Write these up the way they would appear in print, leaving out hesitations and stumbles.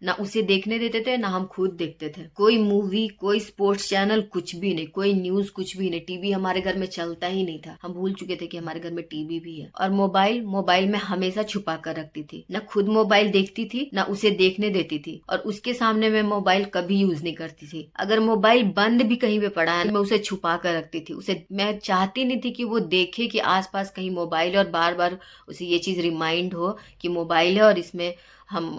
ना उसे देखने देते थे ना हम खुद देखते थे। कोई मूवी, कोई स्पोर्ट्स चैनल, कुछ भी नहीं, कोई न्यूज, कुछ भी नहीं। टीवी हमारे घर में चलता ही नहीं था। हम भूल चुके थे कि हमारे घर में टीवी भी है। और मोबाइल, मोबाइल में हमेशा छुपा कर रखती थी। ना खुद मोबाइल देखती थी ना उसे देखने देती थी। और उसके सामने मैं मोबाइल कभी यूज नहीं करती थी। अगर मोबाइल बंद भी कहीं पे पड़ा है मैं उसे छुपा कर रखती थी। उसे मैं चाहती नहीं थी कि वो देखे कि आसपास कहीं मोबाइल है और बार बार उसे ये चीज रिमाइंड हो कि मोबाइल है और इसमें हम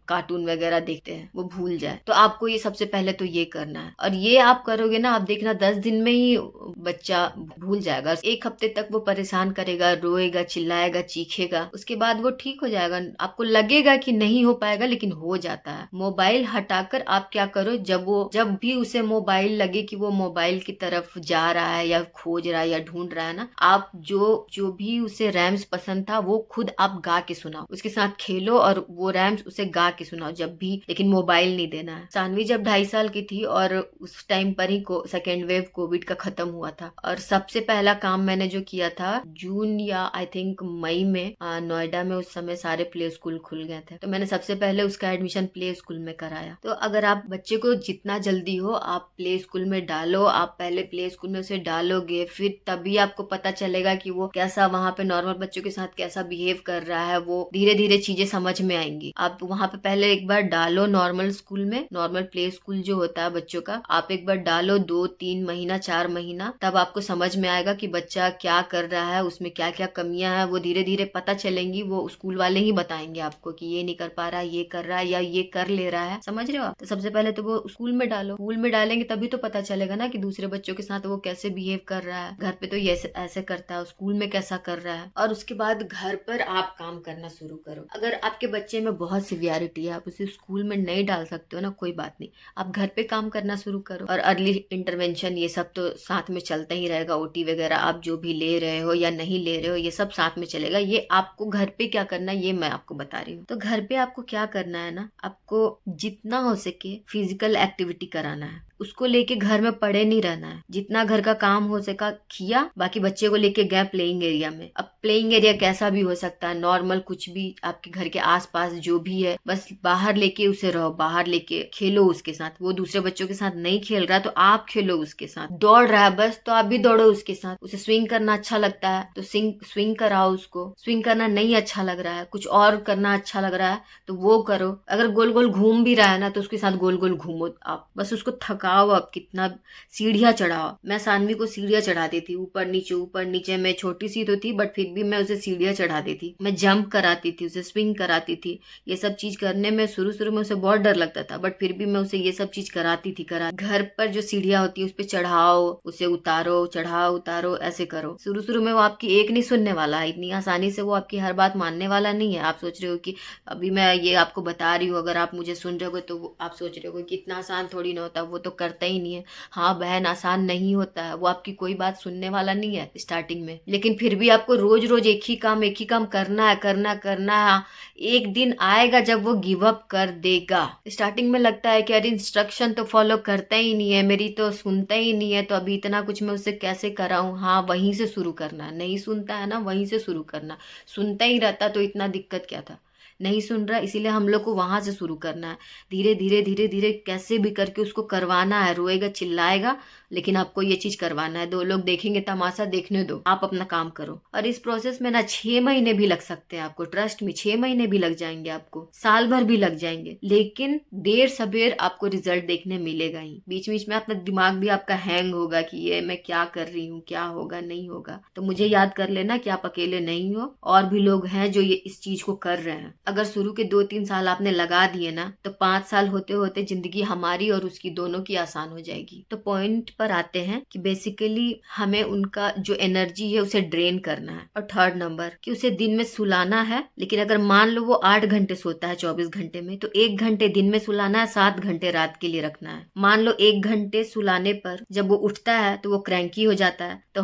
कार्टून वगैरह देखते हैं, वो भूल जाए। तो आपको ये सबसे पहले तो ये करना है। और ये आप करोगे ना, आप देखना 10 दिन में ही बच्चा भूल जाएगा। 1 हफ्ते तक वो परेशान करेगा, रोएगा, चिल्लाएगा, चीखेगा, उसके बाद वो ठीक हो जाएगा। आपको लगेगा कि नहीं हो पाएगा लेकिन हो जाता है। मोबाइल हटाकर आप क्या करो, जब भी उसे मोबाइल लगे कि वो मोबाइल की तरफ जा रहा है या खोज रहा है या ढूंढ रहा है ना, आप जो भी उसे रैम्स पसंद था वो खुद आप गा के सुनाओ, उसके साथ खेलो और वो रैम्स उसे गा के सुनाओ जब भी, लेकिन मोबाइल नहीं देना है। सानवी जब 2.5 साल की थी और उस टाइम पर ही सेकेंड वेव कोविड का खत्म हुआ था, और सबसे पहला काम मैंने जो किया था, जून या आई थिंक मई में, नोएडा में उस समय सारे प्ले स्कूल खुल गए थे, तो मैंने सबसे पहले उसका एडमिशन प्ले स्कूल में कराया। तो अगर आप बच्चे को जितना जल्दी हो आप प्ले स्कूल में डालो, आप पहले प्ले स्कूल में उसे डालोगे, फिर तभी आपको पता चलेगा कि वो कैसा वहाँ पे नॉर्मल बच्चों के साथ कैसा बिहेव कर रहा है। वो धीरे धीरे चीजें समझ में आएंगी। आप वहाँ पे पहले एक बार डालो नॉर्मल स्कूल में, नॉर्मल प्ले स्कूल जो होता है बच्चों का, आप एक बार डालो 2-3 महीना 4 महीना, तब आपको समझ में आएगा कि बच्चा क्या कर रहा है, उसमें क्या क्या कमियां हैं, वो धीरे धीरे पता चलेंगी। वो स्कूल वाले ही बताएंगे आपको कि ये नहीं कर पा रहा है, ये कर रहा है या ये कर ले रहा है, समझ रहे हो आप। तो सबसे पहले तो वो स्कूल में डालो। स्कूल में डालेंगे तभी तो पता चलेगा ना कि दूसरे बच्चों के साथ वो कैसे बिहेव कर रहा है, घर पे तो ये ऐसे करता है, स्कूल में कैसा कर रहा है। और उसके बाद घर पर आप काम करना शुरू करो। अगर आपके बच्चे में बहुत सिवियरिटी है, आप उसे स्कूल में नहीं डाल सकते हो ना, कोई बात नहीं, आप घर पे काम करना शुरू करो। और अर्ली इंटरवेंशन ये सब तो साथ में चलता ही रहेगा। ओटी वगैरह आप जो भी ले रहे हो या नहीं ले रहे हो ये सब साथ में चलेगा। ये आपको घर पे क्या करना है ये मैं आपको बता रही हूँ। तो घर पे आपको क्या करना है ना, आपको जितना हो सके फिजिकल एक्टिविटी कराना है। उसको लेके घर में पड़े नहीं रहना है। जितना घर का काम हो सका किया, बाकी बच्चे को लेके गए प्लेइंग एरिया में। अब प्लेइंग एरिया कैसा भी हो सकता है, नॉर्मल कुछ भी आपके घर के आसपास जो भी है, बस बाहर लेके उसे रहो, बाहर लेके खेलो उसके साथ। वो दूसरे बच्चों के साथ नहीं खेल रहा है तो आप खेलो उसके साथ। दौड़ रहा है बस तो आप भी दौड़ो उसके साथ। उसे स्विंग करना अच्छा लगता है तो स्विंग कराओ उसको। स्विंग करना नहीं अच्छा लग रहा है, कुछ और करना अच्छा लग रहा है तो वो करो। अगर गोल गोल घूम भी रहा है ना तो उसके साथ गोल गोल घूमो आप। बस उसको थकाओ। आप कितना सीढ़ियां चढ़ाओ। मैं सानवी को सीढ़ियां चढ़ाती थी, ऊपर नीचे ऊपर नीचे। मैं छोटी सी तो थी बट फिर भी मैं उसे सीढ़ियां चढ़ाती थी। मैं जंप कराती थी, उसे स्विंग कराती थी। ये सब चीज करने में शुरू शुरू में उसे बहुत डर लगता था बट फिर भी मैं उसे ये सब चीज कराती थी। घर पर जो सीढ़ियां होती है उस पर चढ़ाओ, उसे उतारो, चढ़ाओ उतारो, ऐसे करो। शुरू शुरू में वो आपकी एक नहीं सुनने वाला है, इतनी आसानी से वो आपकी हर बात मानने वाला नहीं है। आप सोच रहे हो कि अभी मैं ये आपको बता रही हूँ, अगर आप मुझे सुन रहे हो तो आप सोच रहे हो कि इतना आसान थोड़ी ना होता, वो तो करता ही नहीं है। हाँ बहन, आसान नहीं होता है, वो आपकी कोई बात सुनने वाला नहीं है स्टार्टिंग में, लेकिन फिर भी आपको रोज रोज एक ही काम करना है, करना है। एक दिन आएगा जब वो गिव अप कर देगा। स्टार्टिंग में लगता है कि अरे इंस्ट्रक्शन तो फॉलो करता ही नहीं है, मेरी तो सुनता ही नहीं है, तो अभी इतना कुछ मैं उससे कैसे कराऊं। हाँ, वहीं से शुरू करना है। नहीं सुनता है ना, वहीं से शुरू करना। सुनता ही रहता तो इतना दिक्कत क्या था। नहीं सुन रहा, इसीलिए हम लोग को वहां से शुरू करना है। धीरे धीरे धीरे धीरे कैसे भी करके उसको करवाना है। रोएगा, चिल्लाएगा, लेकिन आपको ये चीज करवाना है। 2 लोग देखेंगे तमाशा, देखने दो, आप अपना काम करो। और इस प्रोसेस में ना 6 महीने भी लग सकते हैं आपको। ट्रस्ट में 6 महीने भी लग जाएंगे आपको, साल भर भी लग जाएंगे, लेकिन देर सबेर आपको रिजल्ट देखने मिलेगा ही। बीच बीच में अपना दिमाग भी आपका हैंग होगा कि ये मैं क्या कर रही हूँ, क्या होगा नहीं होगा। तो मुझे याद कर लेना कि आप अकेले नहीं हो, और भी लोग हैं जो ये इस चीज को कर रहे हैं। अगर शुरू के 2-3 साल आपने लगा दिए ना तो 5 साल होते होते जिंदगी हमारी और उसकी दोनों की आसान हो जाएगी। तो पॉइंट पर आते हैं कि बेसिकली हमें उनका जो एनर्जी है उसे ड्रेन करना है। और थर्ड नंबर कि उसे दिन में सुलाना है, लेकिन अगर मान लो वो 8 घंटे सोता है 24 घंटे में, तो 1 घंटे दिन में सुलाना है, 7 घंटे रात के लिए रखना है। मान लो 1 घंटे सुलाने पर जब वो उठता है तो वो क्रैंकी हो जाता है, तो